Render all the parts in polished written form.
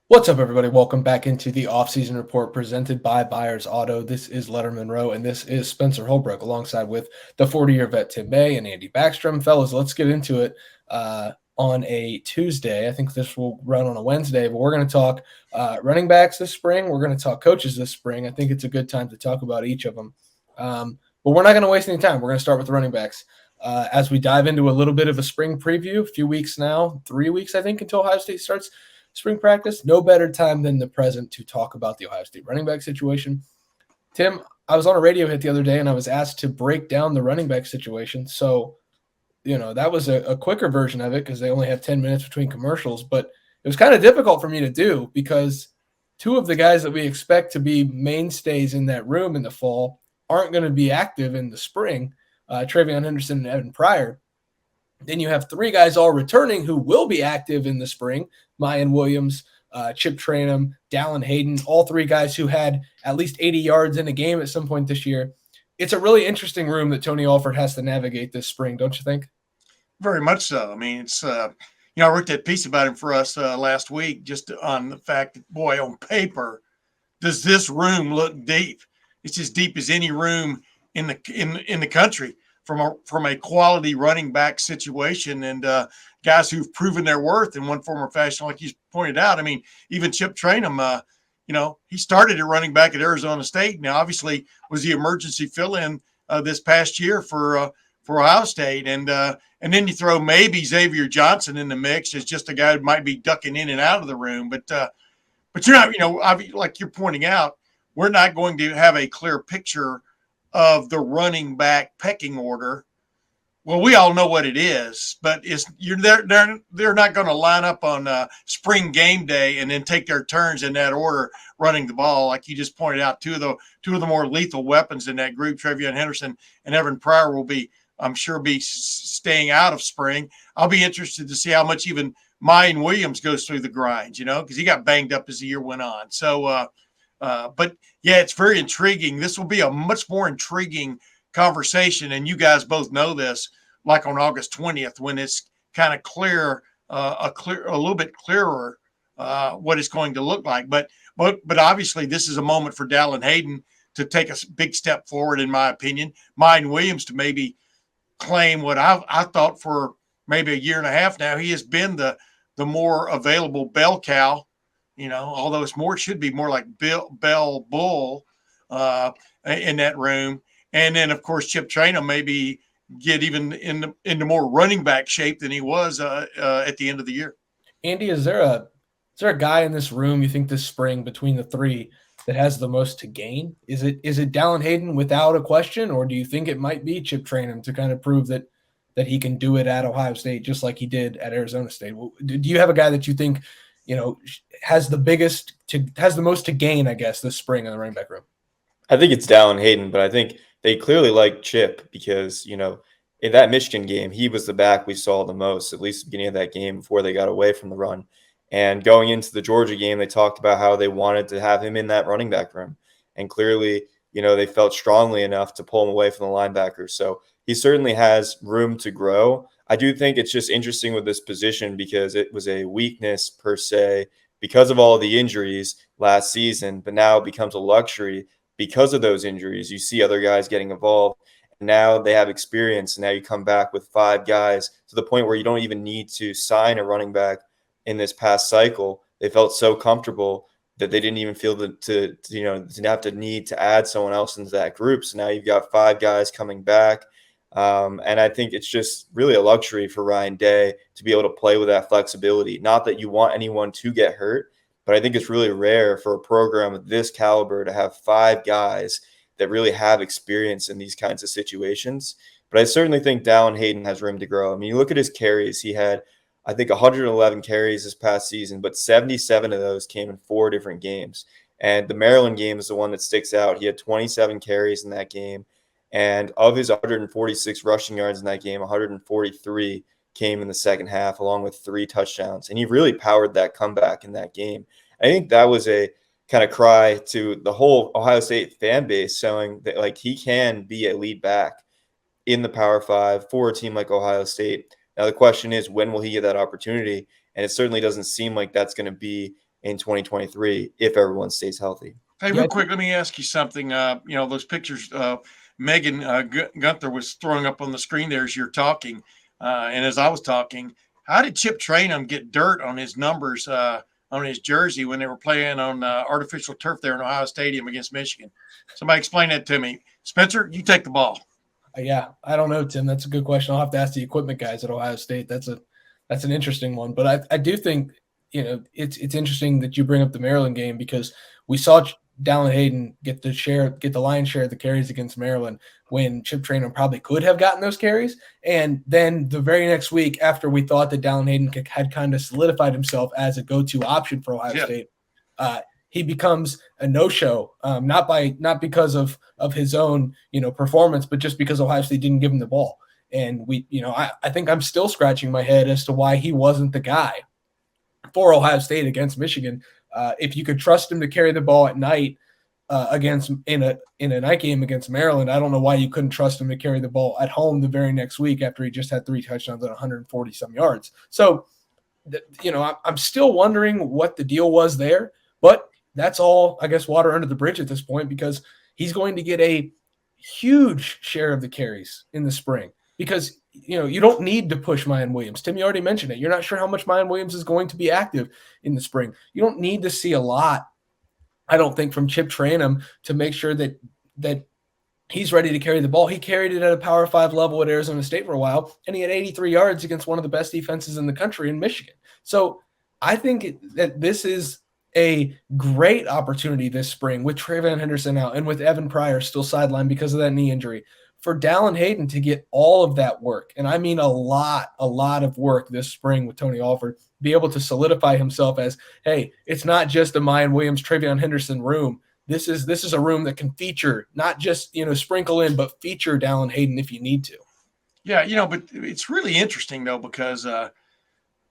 What's up, everybody? Welcome back into the offseason report presented by Buyers Auto. This is Lettermen Row, and this is Spencer Holbrook alongside with the 40-year vet Tim May and Andy Backstrom. Fellas, let's get into it on a Tuesday. I think this will run on a Wednesday, but we're going to talk running backs this spring. We're going to talk coaches this spring. I think it's a good time to talk about each of them. But we're not going to waste any time. We're going to start with the running backs. As we dive into a little bit of a spring preview, a few weeks now, 3 weeks, I think, until Ohio State starts spring practice. No better time than the present to talk about the Ohio State running back situation. Tim, I was on a radio hit the other day and I was asked to break down the running back situation. So, that was a quicker version of it because they only have 10 minutes between commercials. But it was kind of difficult for me to do because two of the guys that we expect to be mainstays in that room in the fall aren't going to be active in the spring, Travion Henderson and Evan Pryor. Then you have three guys all returning who will be active in the spring: Mayan Williams, Chip Trayanum, Dallin Hayden, all three guys who had at least 80 yards in a game at some point this year. It's a really interesting room that Tony Alford has to navigate this spring, don't you think? Very much so. I mean, it's I wrote that piece about him for us last week, just on the fact that, boy, on paper, does this room look deep? It's as deep as any room in the country from a quality running back situation, and guys who've proven their worth in one form or fashion, like you pointed out. I mean, even Chip Trayanum, he started at running back at Arizona State. Now, obviously, was the emergency fill-in this past year for Ohio State, and then you throw maybe Xavier Johnson in the mix as just a guy who might be ducking in and out of the room, but you're not, like you're pointing out, we're not going to have a clear picture of the running back pecking order. Well, we all know what it is, but they're not going to line up on spring game day and then take their turns in that order running the ball. Like you just pointed out, two of the more lethal weapons in that group, Travion Henderson and Evan Pryor, will be, I'm sure, be staying out of spring. I'll be interested to see how much even Mayan Williams goes through the grinds, because he got banged up as the year went on. So, but yeah, it's very intriguing. This will be a much more intriguing conversation, and you guys both know this, like on August 20th, when it's kind of clear, a little bit clearer what it's going to look like. But obviously, this is a moment for Dallin Hayden to take a big step forward, in my opinion. Mayan Williams to maybe claim what I thought for maybe a year and a half now. He has been the more available bell cow, although it should be more like bell bull in that room. And then, of course, Chip Trayanum maybe get even into more running back shape than he was at the end of the year. Andy, is there a guy in this room you think this spring between the three that has the most to gain? Is it Dallin Hayden without a question, or do you think it might be Chip Trayanum to kind of prove that he can do it at Ohio State just like he did at Arizona State? Do you have a guy that you think has the most to gain, I guess, this spring in the running back room? I think it's Dallin Hayden, but I think they clearly like Chip because, in that Michigan game, he was the back we saw the most, at least at the beginning of that game before they got away from the run. And going into the Georgia game, they talked about how they wanted to have him in that running back room. And clearly, they felt strongly enough to pull him away from the linebackers. So he certainly has room to grow. I do think it's just interesting with this position because it was a weakness per se because of all the injuries last season, but now it becomes a luxury because of those injuries. You see other guys getting involved, and now they have experience, and now you come back with five guys to the point where you don't even need to sign a running back in this past cycle. They felt so comfortable that they didn't even feel to have to need to add someone else into that group. So now you've got five guys coming back. And I think it's just really a luxury for Ryan Day to be able to play with that flexibility. Not that you want anyone to get hurt, but I think it's really rare for a program of this caliber to have five guys that really have experience in these kinds of situations. But I certainly think Dallin Hayden has room to grow. I mean, you look at his carries. He had, I think, 111 carries this past season, but 77 of those came in 4 different games. And the Maryland game is the one that sticks out. He had 27 carries in that game. And of his 146 rushing yards in that game, 143 came in the second half, along with 3 touchdowns. And he really powered that comeback in that game. I think that was a kind of cry to the whole Ohio State fan base, showing that like he can be a lead back in the Power 5 for a team like Ohio State. Now the question is, when will he get that opportunity? And it certainly doesn't seem like that's going to be in 2023 if everyone stays healthy. Hey, real quick, let me ask you something. Those pictures Megan Gunther was throwing up on the screen there as you're talking, and as I was talking, how did Chip Trainum get dirt on his numbers on his jersey when they were playing on artificial turf there in Ohio Stadium against Michigan? Somebody explain that to me. Spencer, you take the ball. Yeah, I don't know, Tim. That's a good question. I'll have to ask the equipment guys at Ohio State. That's an interesting one. But I do think, it's interesting that you bring up the Maryland game, because we saw Dallin Hayden get the lion's share of the carries against Maryland when Chip Trainum probably could have gotten those carries. And then the very next week, after we thought that Dallin Hayden had kind of solidified himself as a go-to option for Ohio State, he becomes a no-show, not because of his own performance, but just because Ohio State didn't give him the ball. And I think I'm still scratching my head as to why he wasn't the guy for Ohio State against Michigan. If you could trust him to carry the ball at night in a night game against Maryland, I don't know why you couldn't trust him to carry the ball at home the very next week after he just had 3 touchdowns and 140 some yards. So, I'm still wondering what the deal was there, but that's all, I guess, water under the bridge at this point, because he's going to get a huge share of the carries in the spring, because you don't need to push Mayan Williams. Tim, you already mentioned it. You're not sure how much Mayan Williams is going to be active in the spring. You don't need to see a lot, I don't think, from Chip Trainum to make sure that he's ready to carry the ball. He carried it at a Power 5 level at Arizona State for a while, and he had 83 yards against one of the best defenses in the country in Michigan. So I think that this is a great opportunity this spring, with TreVeyon Henderson out and with Evan Pryor still sidelined because of that knee injury, for Dallin Hayden to get all of that work. And I mean a lot of work this spring with Tony Alford, be able to solidify himself as, hey, it's not just a Mayan Williams, TreVeyon Henderson room. This is a room that can feature, not just, sprinkle in, but feature Dallin Hayden if you need to. Yeah, but it's really interesting though, because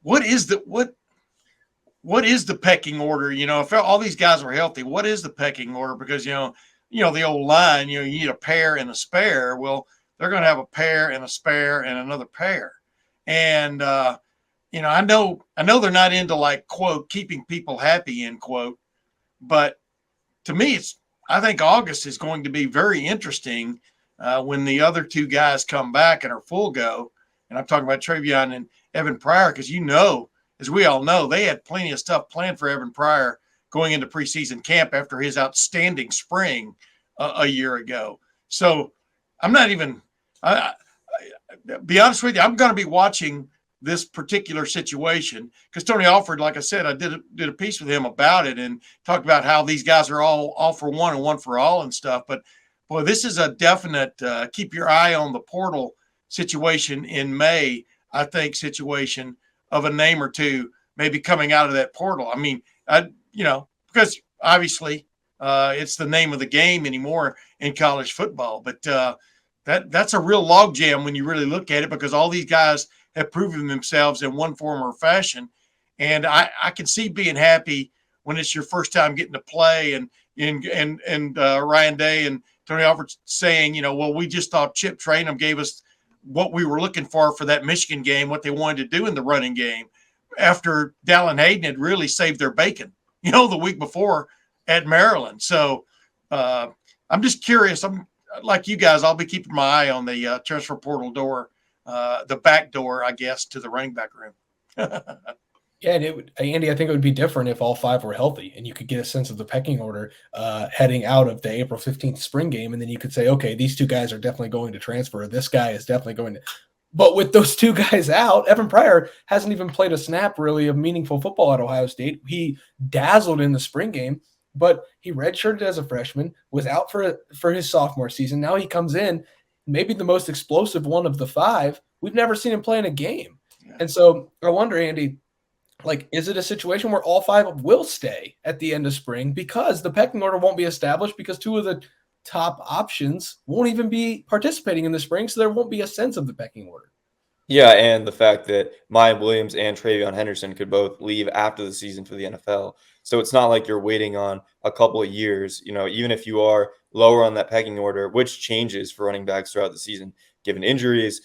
what is the pecking order? If all these guys were healthy, what is the pecking order? Because the old line, you need a pair and a spare. Well, they're going to have a pair and a spare and another pair. And I know they're not into, like, quote, keeping people happy, end quote, but to me, I think August is going to be very interesting when the other 2 guys come back and are full go. And I'm talking about TreVeyon and Evan Pryor, because as we all know, they had plenty of stuff planned for Evan Pryor going into preseason camp after his outstanding spring a year ago. So I'm not even be honest with you, I'm going to be watching this particular situation, because Tony Alford, like I said, I did a piece with him about it and talked about how these guys are all for one and one for all and stuff. But boy, this is a definite keep your eye on the portal situation in May, I think, situation of a name or two maybe coming out of that portal. I mean, because obviously it's the name of the game anymore in college football. But that's a real logjam when you really look at it, because all these guys have proven themselves in one form or fashion. And I can see being happy when it's your first time getting to play, and Ryan Day and Tony Alford saying, well, we just thought Chip Trainum gave us what we were looking for that Michigan game, what they wanted to do in the running game, after Dallin Hayden had really saved their bacon, the week before at Maryland. So I'm just curious. I'm like you guys, I'll be keeping my eye on the transfer portal door, the back door, I guess, to the running back room. Yeah, and Andy, I think it would be different if all 5 were healthy and you could get a sense of the pecking order heading out of the April 15th spring game. And then you could say, okay, these 2 guys are definitely going to transfer. This guy is definitely going to. But with those 2 guys out, Evan Pryor hasn't even played a snap really of meaningful football at Ohio State. He dazzled in the spring game, but he redshirted as a freshman, was out for his sophomore season. Now he comes in, maybe the most explosive one of the 5. We've never seen him play in a game. Yeah. And so I wonder, Andy, like, is it a situation where all 5 will stay at the end of spring because the pecking order won't be established, because 2 of the top options won't even be participating in the spring, so there won't be a sense of the pecking order? Yeah, and the fact that Mayan Williams and TreVeyon Henderson could both leave after the season for the NFL. So it's not like you're waiting on a couple of years, even if you are lower on that pecking order, which changes for running backs throughout the season, given injuries,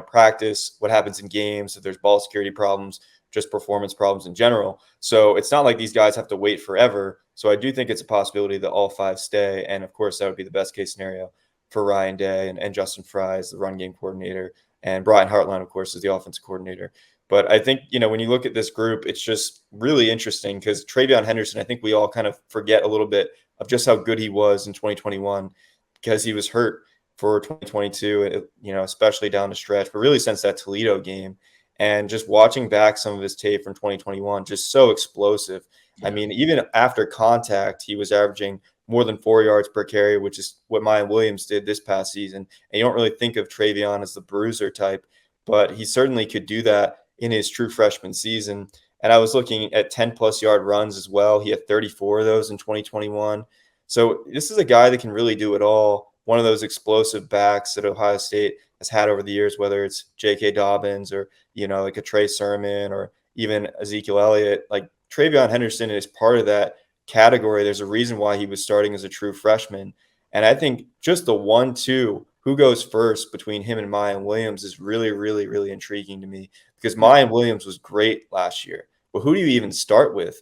practice, what happens in games, if there's ball security problems. just performance problems in general. So it's not like these guys have to wait forever. So I do think it's a possibility that all 5 stay. And of course, that would be the best case scenario for Ryan Day and Justin Fry as the run game coordinator. And Brian Hartline, of course, is the offensive coordinator. But I think, when you look at this group, it's just really interesting because TreVeyon Henderson, I think we all kind of forget a little bit of just how good he was in 2021 because he was hurt for 2022, especially down the stretch, but really since that Toledo game. And just watching back some of his tape from 2021, just so explosive. Yeah. I mean, even after contact, he was averaging more than 4 yards per carry, which is what Mayan Williams did this past season. And you don't really think of TreVeyon as the bruiser type, but he certainly could do that in his true freshman season. And I was looking at 10-plus yard runs as well. He had 34 of those in 2021. So this is a guy that can really do it all. One of those explosive backs that Ohio State has had over the years, whether it's J.K. Dobbins or, like a Trey Sermon or even Ezekiel Elliott. Like TreVeyon Henderson is part of that category. There's a reason why he was starting as a true freshman. And I think just the 1-2, who goes first between him and Mayan Williams is really, really, really intriguing to me because Mayan Williams was great last year. But who do you even start with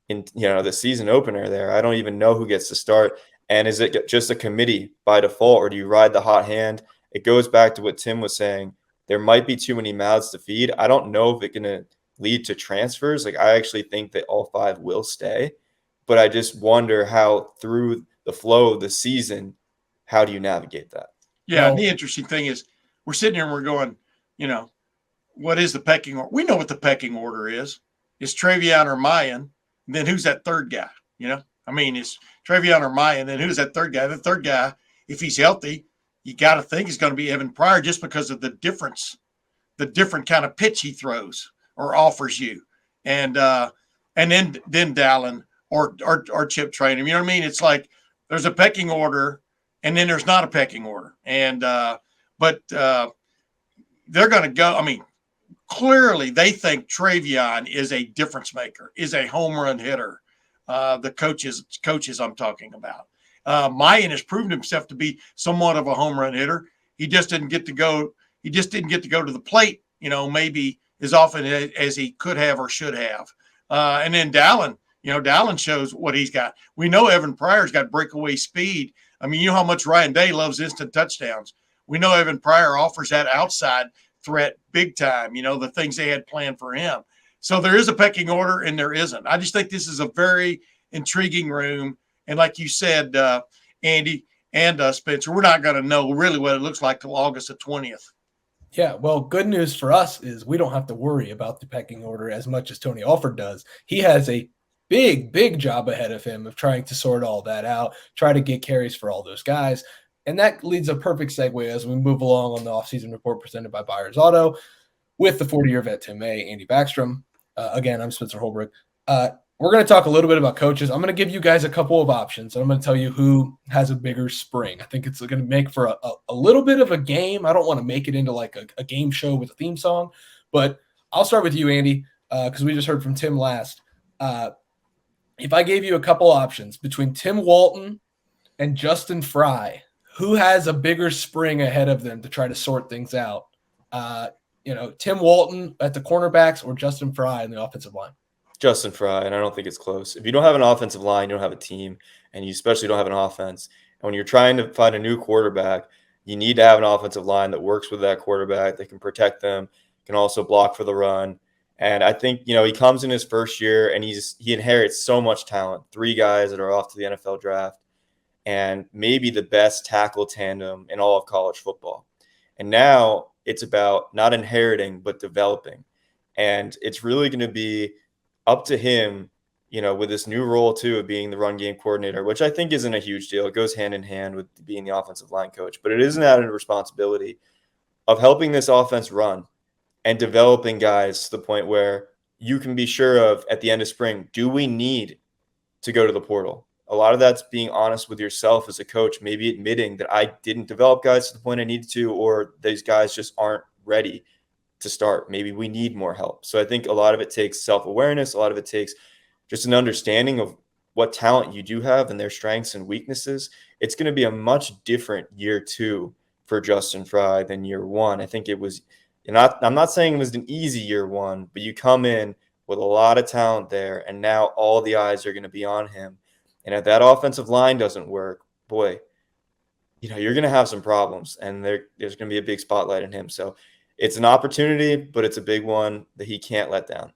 in, the season opener there? I don't even know who gets to start. And is it just a committee by default, or do you ride the hot hand? It goes back to what Tim was saying. There might be too many mouths to feed. I don't know if it's going to lead to transfers. Like, I actually think that all 5 will stay. But I just wonder how through the flow of the season, how do you navigate that? Yeah, and the interesting thing is we're sitting here and we're going, what is the pecking order? We know what the pecking order is. It's TreVeyon or Mayan. Then who's that third guy? It's TreVeyon or Mayan. Then who's that third guy? The third guy, if he's healthy, you got to think he's going to be Evan Pryor just because of the different kind of pitch he throws or offers you. And then Dallin or Chip Trainum. You know what I mean? It's like there's a pecking order and then there's not a pecking order. And but they're going to go. Clearly they think TreVeyon is a difference maker, is a home run hitter. The coaches I'm talking about. Mayan has proven himself to be somewhat of a home run hitter. He just didn't get to go. He just didn't get to go to the plate, maybe as often as he could have or should have. And then Dallin, Dallin shows what he's got. We know Evan Pryor's got breakaway speed. You know how much Ryan Day loves instant touchdowns. We know Evan Pryor offers that outside threat big time, the things they had planned for him. So there is a pecking order and there isn't. I just think this is a very intriguing room. And like you said, Andy and Spencer, we're not going to know really what it looks like till August the 20th. Yeah, well, good news for us is we don't have to worry about the pecking order as much as Tony Alford does. He has a big job ahead of him of trying to sort all that out, try to get carries for all those guys. And that leads a perfect segue as we move along on the offseason report presented by Buyers Auto with the 40-year vet Tim May, Andy Backstrom. Again, I'm Spencer Holbrook. We're going to talk a little bit about coaches. I'm going to give you guys a couple of options, and I'm going to tell you who has a bigger spring. I think it's going to make for a little bit of a game. I don't want to make it into like a game show with a theme song, but I'll start with you, Andy, because we just heard from Tim last. If I gave you a couple options between Tim Walton and Justin Fry, who has a bigger spring ahead of them to try to sort things out? Tim Walton at the cornerbacks or Justin Fry in the offensive line? Justin Fry, and I don't think it's close. If you don't have an offensive line, you don't have a team, and you especially don't have an offense. And when you're trying to find a new quarterback, you need to have an offensive line that works with that quarterback, that can protect them, can also block for the run. And I think, he comes in his first year, and he inherits so much talent. 3 guys that are off to the NFL draft, and maybe the best tackle tandem in all of college football. And now it's about not inheriting, but developing. And it's really going to be up to him, with this new role too of being the run game coordinator, which I think isn't a huge deal. It goes hand in hand with being the offensive line coach, but it is an added responsibility of helping this offense run and developing guys to the point where you can be sure of at the end of spring, do we need to go to the portal? A lot of that's being honest with yourself as a coach, maybe admitting that I didn't develop guys to the point I needed to, or these guys just aren't ready to start. Maybe we need more help. So I think a lot of it takes self-awareness. A lot of it takes just an understanding of what talent you do have and their strengths and weaknesses. It's going to be a much different year 2 for Justin Fry than year 1. I think it was I'm not saying it was an easy year one, but you come in with a lot of talent there, and now all the eyes are going to be on him. And if that offensive line doesn't work, boy, you're going to have some problems, and there's going to be a big spotlight on him. So it's an opportunity, but it's a big one that he can't let down.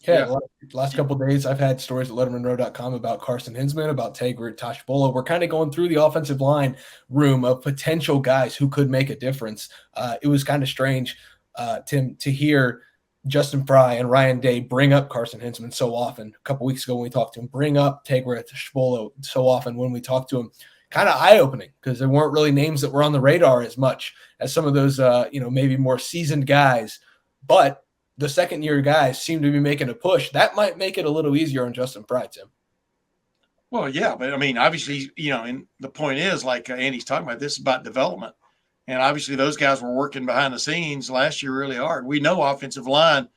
Yeah, the last couple of days, I've had stories at lettermenrow.com about Carson Hinsman, about Taygart, Toshbola. We're kind of going through the offensive line room of potential guys who could make a difference. It was kind of strange, Tim, to hear Justin Fry and Ryan Day bring up Carson Hinsman so often. A couple weeks ago when we talked to him, bring up Taygart, Toshbola so often when we talked to him. Kind of eye-opening because there weren't really names that were on the radar as much as some of those, maybe more seasoned guys. But the second-year guys seem to be making a push. That might make it a little easier on Justin Fry, Tim. Well, yeah, but I mean, obviously, and the point is, like Andy's talking about, this is about development. And obviously those guys were working behind the scenes last year really hard. We know offensive line,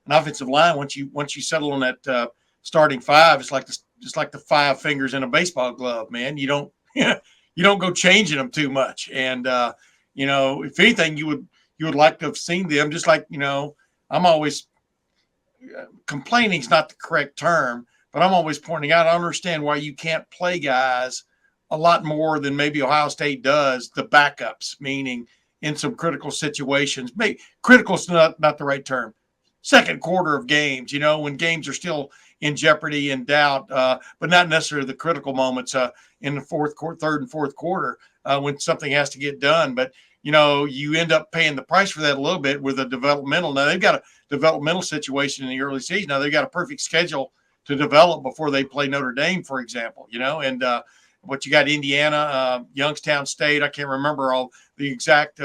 once you settle on that starting five, it's like the five fingers in a baseball glove, man. You don't go changing them too much. And if anything, you would like to have seen them, just like, I'm always complaining is not the correct term, but I'm always pointing out, I understand why you can't play guys a lot more than maybe Ohio State does, the backups, meaning in some critical situations. Maybe critical is not the right term. Second quarter of games, when games are still in jeopardy and doubt, but not necessarily the critical moments in the third and fourth quarter when something has to get done. But you end up paying the price for that a little bit with a developmental. Now they've got a developmental situation in the early season. Now they've got a perfect schedule to develop before they play Notre Dame, for example, and what you got Indiana, Youngstown State. I can't remember all the exact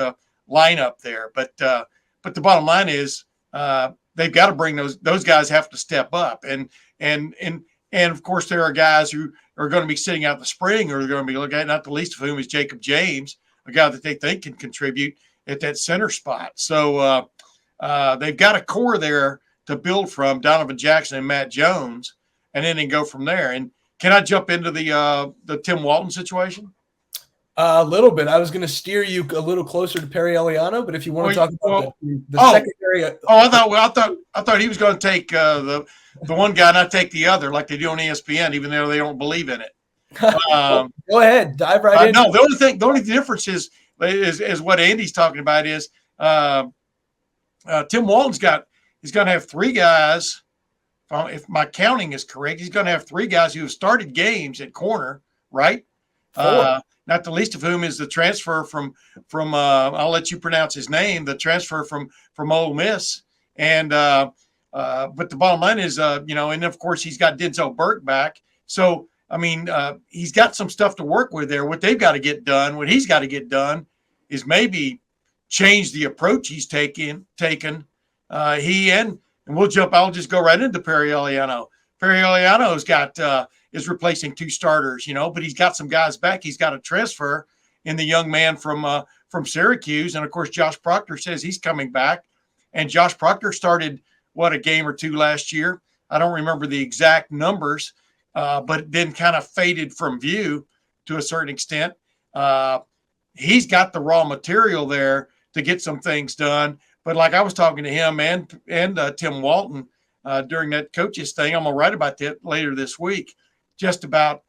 lineup there, but the bottom line is they've got to bring those guys have to step up. And of course there are guys who are going to be sitting out the spring or they're going to be looking at, not the least of whom is Jacob James, a guy that they think can contribute at that center spot. So they've got a core there to build from, Donovan Jackson and Matt Jones, and then they go from there. And can I jump into the Tim Walton situation? A little bit. I was going to steer you a little closer to Perry Eliano, but if you want to talk about the secondary. I thought he was going to take the one guy, not take the other, like they do on ESPN, even though they don't believe in it. Go ahead, dive right in. No, the only difference is what Andy's talking about is Tim Walton's he's going to have three guys. If my counting is correct, he's going to have three guys who have started games at corner, right? Not the least of whom is the transfer from I'll let you pronounce his name, the transfer from Ole Miss. And but the bottom line is, and of course he's got Denzel Burke back. So I mean, he's got some stuff to work with there. What they've got to get done, what he's got to get done, is maybe change the approach he's taken. I'll just go right into Perry Eliano. Perry Eliano's is replacing two starters, but he's got some guys back. He's got a transfer in the young man from Syracuse. And of course, Josh Proctor says he's coming back. And Josh Proctor started a game or two last year. I don't remember the exact numbers, but then kind of faded from view to a certain extent. He's got the raw material there to get some things done. But like I was talking to him and Tim Walton during that coaches thing, I'm going to write about that later this week, just about,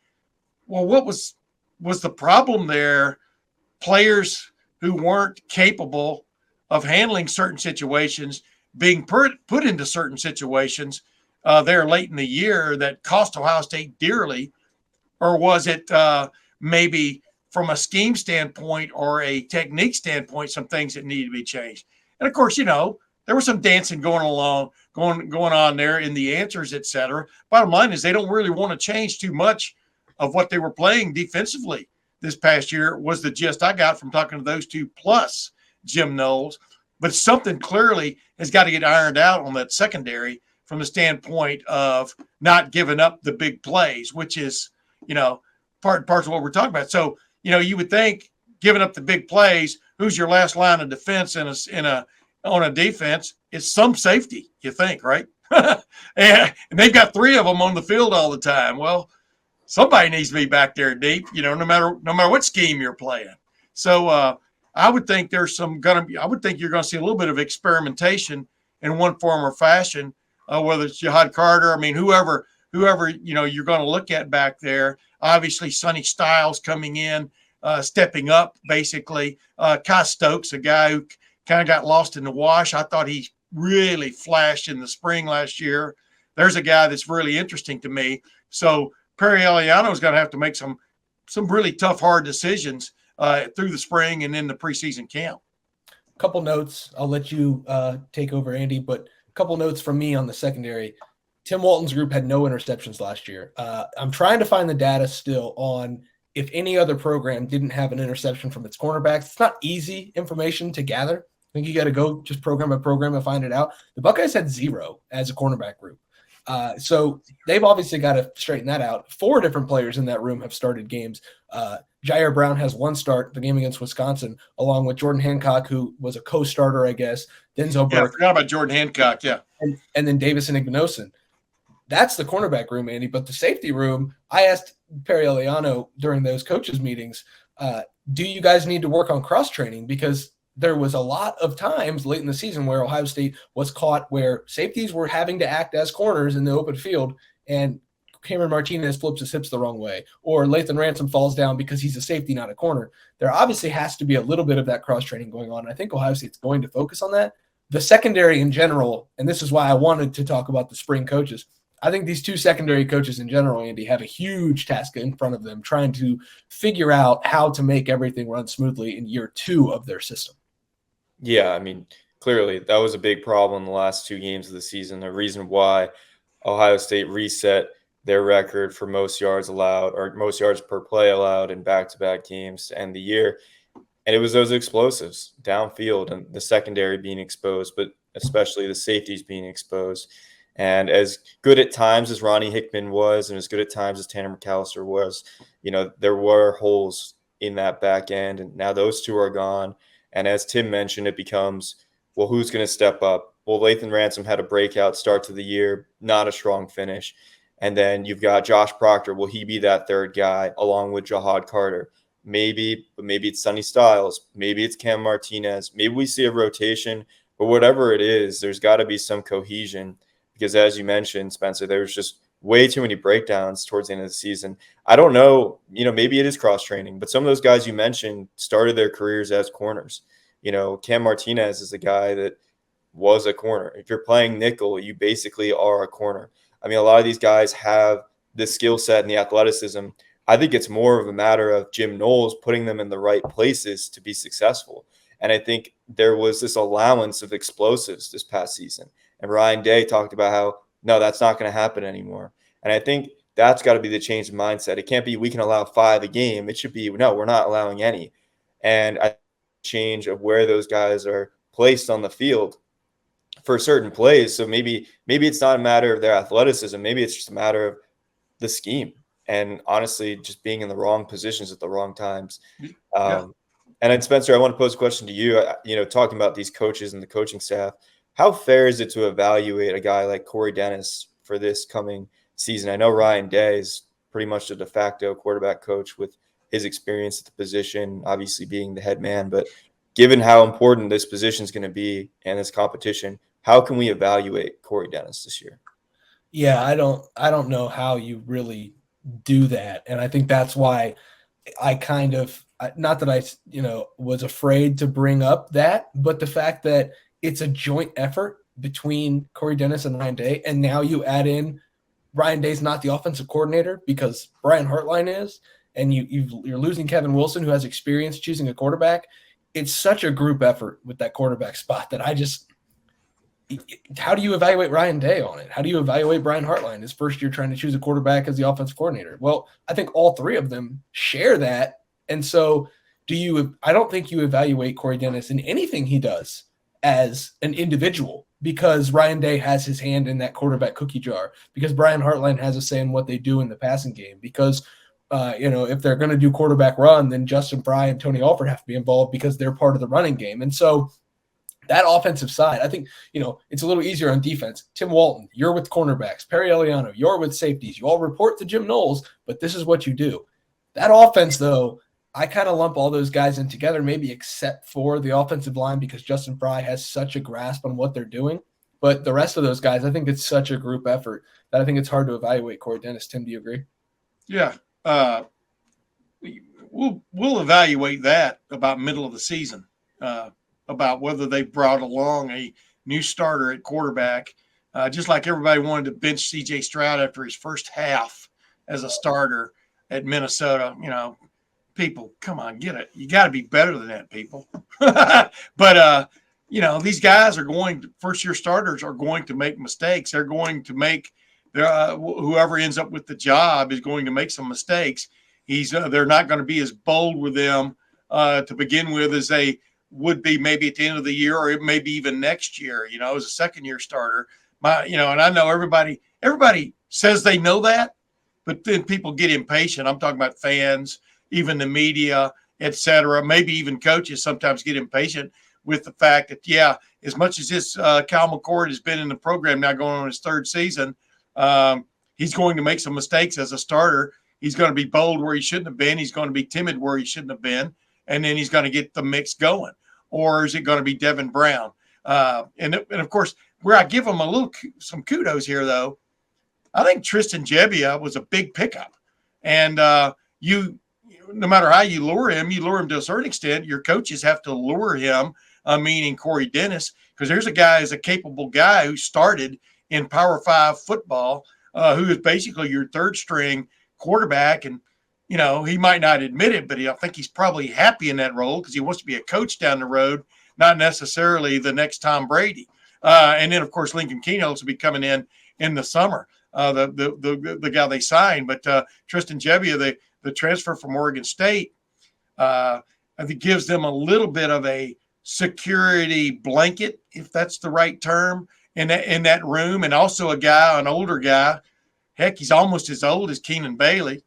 what was the problem there? Players who weren't capable of handling certain situations, being put into certain situations there late in the year that cost Ohio State dearly, or was it maybe from a scheme standpoint or a technique standpoint, some things that needed to be changed? And of course, there was some dancing going on there in the answers, et cetera. Bottom line is they don't really want to change too much of what they were playing defensively this past year, was the gist I got from talking to those two plus Jim Knowles. But something clearly has got to get ironed out on that secondary from the standpoint of not giving up the big plays, which is, parts of what we're talking about. So, you would think giving up the big plays, who's your last line of defense on a defense? It's some safety, you think, right? and they've got three of them on the field all the time. Well, somebody needs to be back there deep, no matter what scheme you're playing. So I would think I would think you're going to see a little bit of experimentation in one form or fashion, whether it's Jihad Carter. I mean, whoever you're going to look at back there. Obviously, Sonny Styles coming in, stepping up basically. Kai Stokes, a guy who kind of got lost in the wash. I thought he really flashed in the spring last year. There's a guy that's really interesting to me. So Perry Eliano is going to have to make some really tough, hard decisions through the spring and in the preseason camp. Couple notes. I'll let you take over, Andy, but a couple notes from me on the secondary. Tim Walton's group had no interceptions last year. I'm trying to find the data still on if any other program didn't have an interception from its cornerbacks. It's not easy information to gather. I think you got to go just program by program and find it out. The Buckeyes had 0 as a cornerback group. So they've obviously got to straighten that out. 4 different players in that room have started games. Jair Brown has 1 start, the game against Wisconsin, along with Jordan Hancock, who was a co-starter, I guess. Denzel Burke. Yeah, I forgot about Jordan Hancock, yeah. And then Davison Ignosin. That's the cornerback room, Andy. But the safety room, I asked Perry Eliano during those coaches meetings, do you guys need to work on cross-training? Because there was a lot of times late in the season where Ohio State was caught where safeties were having to act as corners in the open field, and Cameron Martinez flips his hips the wrong way, or Lathan Ransom falls down because he's a safety, not a corner. There obviously has to be a little bit of that cross-training going on. I think Ohio State's going to focus on that. The secondary in general, and this is why I wanted to talk about the spring coaches, I think these 2 secondary coaches in general, Andy, have a huge task in front of them trying to figure out how to make everything run smoothly in year 2 of their system. Yeah, I mean, clearly that was a big problem in the last 2 games of the season. The reason why Ohio State reset their record for most yards allowed or most yards per play allowed in back-to-back games to end the year. And it was those explosives downfield and the secondary being exposed, but especially the safeties being exposed. And as good at times as Ronnie Hickman was and as good at times as Tanner McAllister was, there were holes in that back end. And now those 2 are gone. And as Tim mentioned, it becomes, well, who's going to step up? Well, Lathan Ransom had a breakout start to the year, not a strong finish. And then you've got Josh Proctor. Will he be that 3rd guy along with Jihad Carter? Maybe, but maybe it's Sonny Styles. Maybe it's Cam Martinez. Maybe we see a rotation. But whatever it is, there's got to be some cohesion because as you mentioned, Spencer, there was just way too many breakdowns towards the end of the season. I don't know, maybe it is cross-training, but some of those guys you mentioned started their careers as corners. Cam Martinez is a guy that was a corner. If you're playing nickel, you basically are a corner. I mean, a lot of these guys have the skill set and the athleticism. I think it's more of a matter of Jim Knowles putting them in the right places to be successful. And I think there was this allowance of explosives this past season. And Ryan Day talked about how, no, that's not going to happen anymore. And I think that's got to be the change in mindset. It can't be we can allow 5 a game. It should be, no, we're not allowing any. And I change of where those guys are placed on the field for certain plays. So maybe it's not a matter of their athleticism. Maybe it's just a matter of the scheme and honestly just being in the wrong positions at the wrong times. Yeah. And then Spencer, I want to pose a question to you, talking about these coaches and the coaching staff. How fair is it to evaluate a guy like Corey Dennis for this coming season? I know Ryan Day is pretty much the de facto quarterback coach with his experience at the position, obviously being the head man. But given how important this position is going to be and this competition, how can we evaluate Corey Dennis this year? Yeah, I don't know how you really do that. And I think that's why I kind of, not that I, was afraid to bring up that, but the fact that it's a joint effort between Corey Dennis and Ryan Day. And now you add in Ryan Day's not the offensive coordinator because Brian Hartline is, and you're losing Kevin Wilson, who has experience choosing a quarterback. It's such a group effort with that quarterback spot that how do you evaluate Ryan Day on it? How do you evaluate Brian Hartline his first year trying to choose a quarterback as the offensive coordinator? Well, I think all 3 of them share that. And so I don't think you evaluate Corey Dennis in anything he does as an individual because Ryan Day has his hand in that quarterback cookie jar, because Brian Hartline has a say in what they do in the passing game, because if they're going to do quarterback run, then Justin Fry and Tony Alford have to be involved because they're part of the running game. And so that offensive side, I think, it's a little easier on defense. Tim Walton, you're with cornerbacks. Perry Eliano, you're with safeties. You all report to Jim Knowles, but this is what you do. That offense, though, I kind of lump all those guys in together, maybe except for the offensive line, because Justin Fry has such a grasp on what they're doing. But the rest of those guys, I think it's such a group effort that I think it's hard to evaluate. Corey Dennis, Tim, do you agree? Yeah. We'll evaluate that about middle of the season, about whether they brought along a new starter at quarterback, just like everybody wanted to bench C.J. Stroud after his first half as a starter at Minnesota. People, come on, get it. You got to be better than that, people. But these guys first-year starters are going to make mistakes. They're going to make whoever ends up with the job is going to make some mistakes. They're not going to be as bold with them to begin with as they would be maybe at the end of the year or maybe even next year, as a second-year starter. And I know everybody says they know that, but then people get impatient. I'm talking about fans, even the media, et cetera, maybe even coaches sometimes get impatient with the fact that, as much as this Cal McCord has been in the program now going on his third season, he's going to make some mistakes as a starter. He's going to be bold where he shouldn't have been. He's going to be timid where he shouldn't have been. And then he's going to get the mix going. Or is it going to be Devin Brown? And of course, where I give him some kudos here, though, I think Tristan Gebbia was a big pickup. And no matter how you lure him to a certain extent. Your coaches have to lure him, meaning Corey Dennis, because there's a capable guy who started in Power 5 football, who is basically your third string quarterback. And, he might not admit it, but I think he's probably happy in that role because he wants to be a coach down the road, not necessarily the next Tom Brady. And then, of course, Lincoln Keno's will be coming in the summer, the guy they signed. But Tristan Gebbia, the transfer from Oregon State, I think gives them a little bit of a security blanket, if that's the right term, in that room. And also an older guy. Heck, he's almost as old as Keenan Bailey.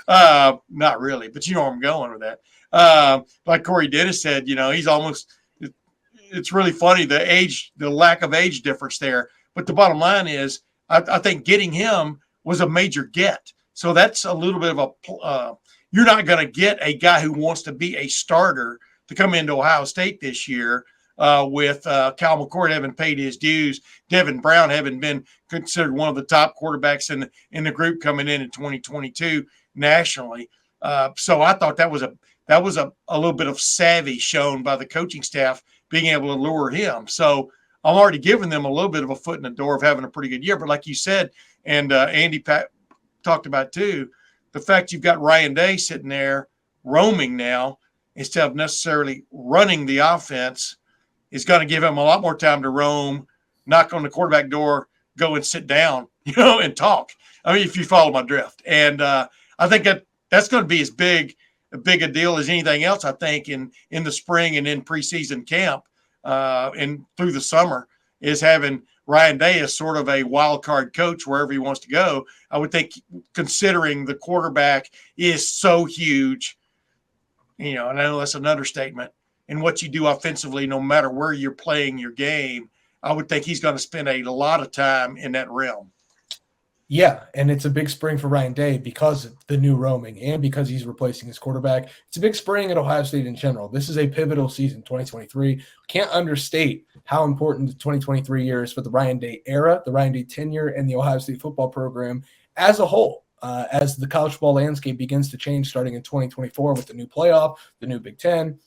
Not really, but you know where I'm going with that. Like Corey Dennis said, he's almost – it's really funny, the lack of age difference there. But the bottom line is I think getting him was a major get. So that's a little bit of you're not going to get a guy who wants to be a starter to come into Ohio State this year with Cal McCord having paid his dues, Devin Brown having been considered one of the top quarterbacks in the group coming in 2022 nationally. So I thought that was a little bit of savvy shown by the coaching staff being able to lure him. So I'm already giving them a little bit of a foot in the door of having a pretty good year. But like you said, and Andy talked about too, the fact you've got Ryan Day sitting there roaming now instead of necessarily running the offense is going to give him a lot more time to roam, knock on the quarterback door, go and sit down, and talk. I mean, if you follow my drift. And I think that's going to be as big a deal as anything else, I think, in the spring and in preseason camp and through the summer, is having Ryan Day as sort of a wild card coach wherever he wants to go. I would think, considering the quarterback is so huge, and I know that's an understatement, and what you do offensively, no matter where you're playing your game, I would think he's going to spend a lot of time in that realm. Yeah, and it's a big spring for Ryan Day because of the new roaming and because he's replacing his quarterback. It's a big spring at Ohio State in general. This is a pivotal season, 2023. Can't understate how important the 2023 year is for the Ryan Day era, the Ryan Day tenure, and the Ohio State football program as a whole. As the college football landscape begins to change starting in 2024 with the new playoff, the new Big Ten,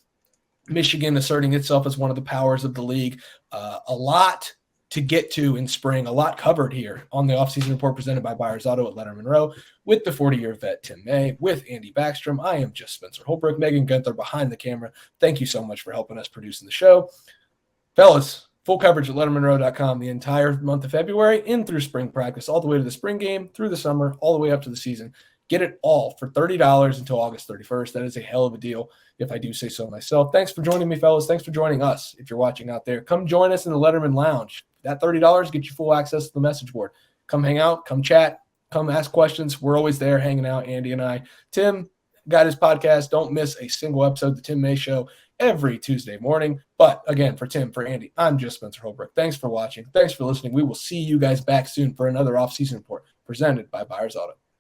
Michigan asserting itself as one of the powers of the league. A lot to get to in spring, a lot covered here on the offseason report presented by Buyers Auto at Lettermen Row with the 40-year vet Tim May, with Andy Backstrom. I am just Spencer Holbrook, Megan Gunther behind the camera. Thank you so much for helping us producing the show. Fellas, full coverage at lettermenrow.com the entire month of February, in through spring practice, all the way to the spring game, through the summer, all the way up to the season. Get it all for $30 until August 31st. That is a hell of a deal, if I do say so myself. Thanks for joining me, fellas. Thanks for joining us. If you're watching out there, come join us in the Letterman Lounge. That $30 gets you full access to the message board. Come hang out, come chat, come ask questions. We're always there hanging out, Andy and I. Tim got his podcast. Don't miss a single episode, The Tim May Show, every Tuesday morning. But again, for Tim, for Andy, I'm just Spencer Holbrook. Thanks for watching. Thanks for listening. We will see you guys back soon for another off-season report presented by Buyers Auto.